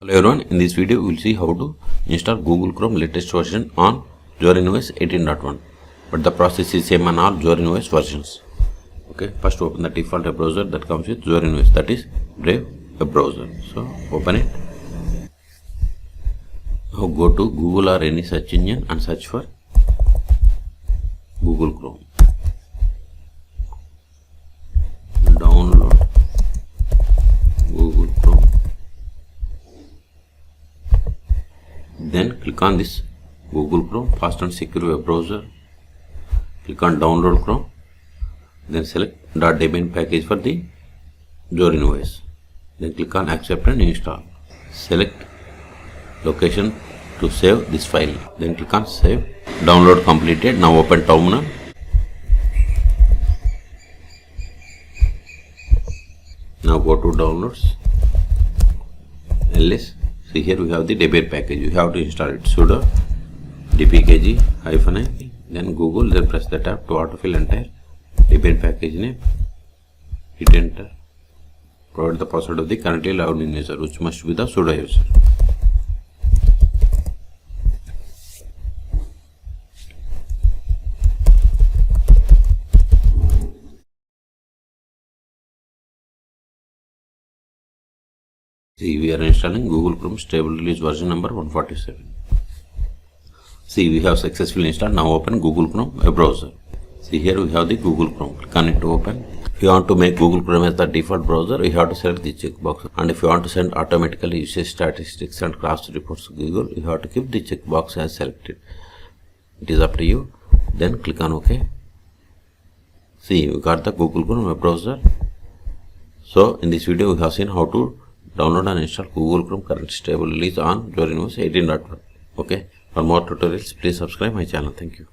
Hello everyone, in this video we will see how to install Google Chrome latest version on Zorin OS 18.1, but the process is same on all Zorin OS versions. Okay, first open the default web browser that comes with Zorin OS, that is Brave web browser. So open it. Now go to Google or any search engine and search for Google Chrome. Download Google Chrome. Then click on this Google Chrome, fast and secure web browser. Click on download Chrome. Then select .debian package for the Zorin OS. Then click on accept and install. Select location to save this file. Then click on save. Download completed. Now open terminal. Now go to downloads. ls. See, here we have the Debian package. You have to install it. Sudo dpkg-i, then Google, then press the tab to autofill entire Debian package name. Hit enter. Provide the password of the currently logged in user, which must be the sudo user. See, we are installing Google Chrome stable release version number 147. See, we have successfully installed. Now open Google Chrome web browser. See, here we have the Google Chrome. Click on it to open. If you want to make Google Chrome as the default browser, you have to select the checkbox. And if you want to send automatically usage statistics and cross reports to Google, you have to keep the checkbox as selected. It is up to you. Then click on OK. See, we got the Google Chrome web browser. So, in this video, we have seen how to download and install Google Chrome current stable release on Zorin OS 18.1. Okay. For more tutorials, please subscribe my channel. Thank you.